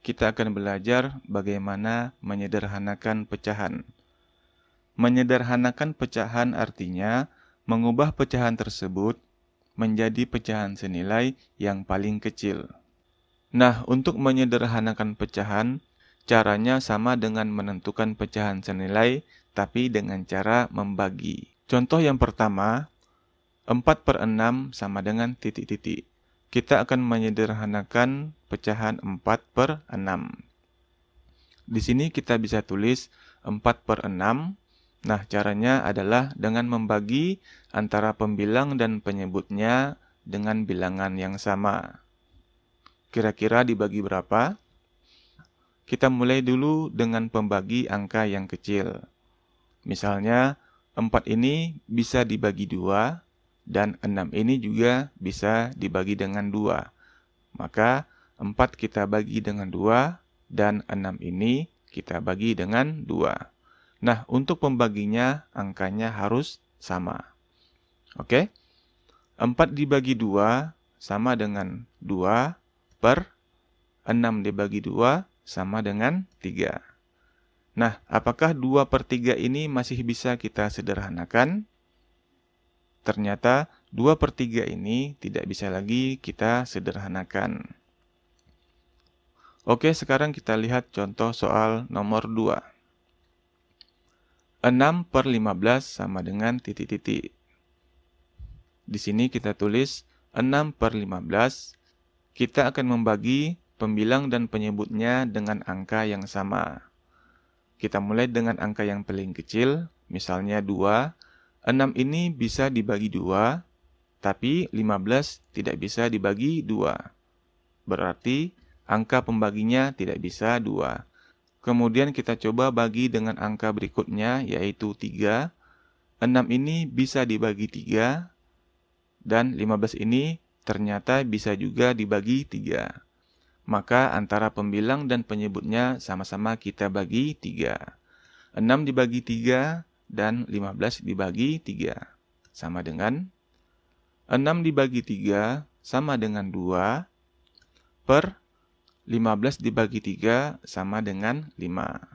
kita akan belajar bagaimana menyederhanakan pecahan. Menyederhanakan pecahan artinya mengubah pecahan tersebut menjadi pecahan senilai yang paling kecil. Nah, untuk menyederhanakan pecahan, caranya sama dengan menentukan pecahan senilai, tapi dengan cara membagi. Contoh yang pertama, 4/6 sama dengan titik-titik. Kita akan menyederhanakan pecahan 4/6. Di sini kita bisa tulis 4/6. Nah, caranya adalah dengan membagi antara pembilang dan penyebutnya dengan bilangan yang sama. Kira-kira dibagi berapa? Kita mulai dulu dengan pembagi angka yang kecil. Misalnya, 4 ini bisa dibagi 2, dan 6 ini juga bisa dibagi dengan 2. Maka 4 kita bagi dengan 2, dan 6 ini kita bagi dengan 2. Nah, untuk pembaginya angkanya harus sama. Oke? 4 dibagi 2 sama dengan 2 per 6 dibagi 2 sama dengan 3. Nah, apakah 2/3 ini masih bisa kita sederhanakan? Ternyata 2/3 ini tidak bisa lagi kita sederhanakan. Oke, sekarang kita lihat contoh soal nomor 2. 6/15 sama dengan titik-titik. Di sini kita tulis 6/15. Kita akan membagi pembilang dan penyebutnya dengan angka yang sama. Kita mulai dengan angka yang paling kecil, misalnya 2. 6 ini bisa dibagi 2, tapi 15 tidak bisa dibagi 2. Berarti angka pembaginya tidak bisa 2. Kemudian kita coba bagi dengan angka berikutnya, yaitu 3. 6 ini bisa dibagi 3, dan 15 ini ternyata bisa juga dibagi 3. Maka antara pembilang dan penyebutnya sama-sama kita bagi 3. 6 dibagi 3 dan 15 dibagi 3. Sama dengan 6 dibagi 3 sama dengan 2 per 15 dibagi 3 sama dengan 5.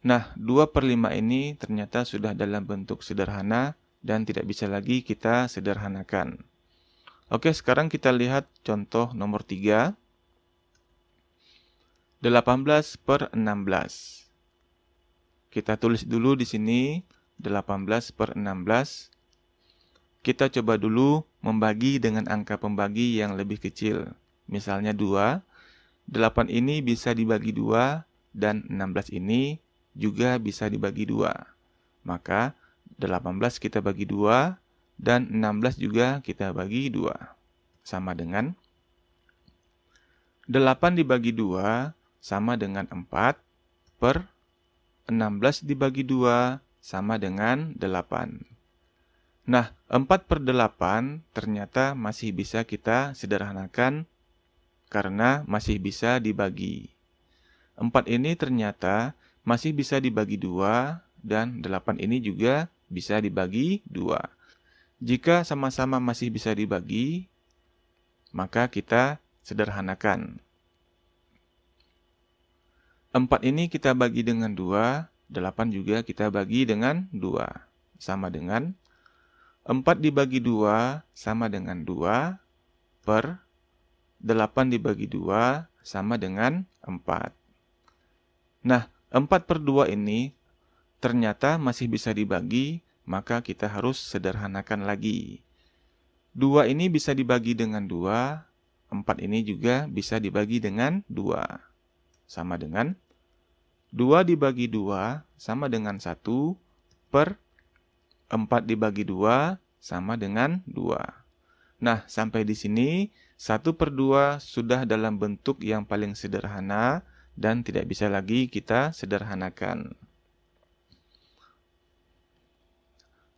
Nah, 2/5 ini ternyata sudah dalam bentuk sederhana dan tidak bisa lagi kita sederhanakan. Oke, sekarang kita lihat contoh nomor 3. 18/16. Kita tulis dulu di sini 18/16. Kita coba dulu membagi dengan angka pembagi yang lebih kecil. Misalnya 2. 8 ini bisa dibagi 2 dan 16 ini juga bisa dibagi 2. Maka 18 kita bagi 2 dan 16 juga kita bagi 2. Sama dengan 8 dibagi 2 sama dengan 4 per 16 dibagi 2 sama dengan 8. Nah, 4/8 ternyata masih bisa kita sederhanakan karena masih bisa dibagi. 4 ini ternyata masih bisa dibagi 2 dan 8 ini juga bisa dibagi 2. Jika sama-sama masih bisa dibagi, maka kita sederhanakan. 4 ini kita bagi dengan 2, 8 juga kita bagi dengan 2. Sama dengan 4 dibagi 2 sama dengan 2 per 8 dibagi 2 sama dengan 4. Nah, 4/2 ini ternyata masih bisa dibagi, maka kita harus sederhanakan lagi. 2 ini bisa dibagi dengan 2, 4 ini juga bisa dibagi dengan 2. Sama dengan 2 dibagi 2 sama dengan 1 per 4 dibagi 2 sama dengan 2. Nah, sampai di sini 1/2 sudah dalam bentuk yang paling sederhana dan tidak bisa lagi kita sederhanakan.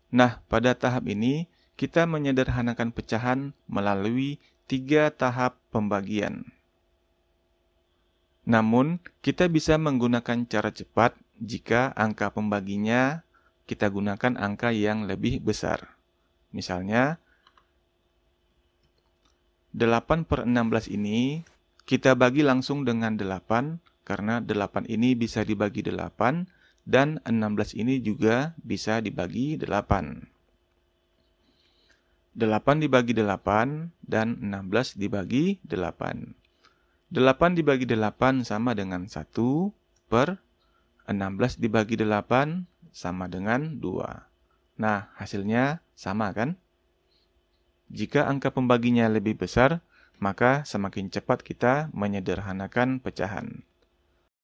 Nah, pada tahap ini kita menyederhanakan pecahan melalui 3 tahap pembagian. Namun, kita bisa menggunakan cara cepat jika angka pembaginya kita gunakan angka yang lebih besar. Misalnya, 8/16 ini Kita bagi langsung dengan 8, karena 8 ini bisa dibagi 8, dan 16 ini juga bisa dibagi 8. 8 dibagi 8, dan 16 dibagi 8. 8 dibagi 8 sama dengan 1 per 16 dibagi 8 sama dengan 2. Nah, hasilnya sama kan? Jika angka pembaginya lebih besar, maka semakin cepat kita menyederhanakan pecahan.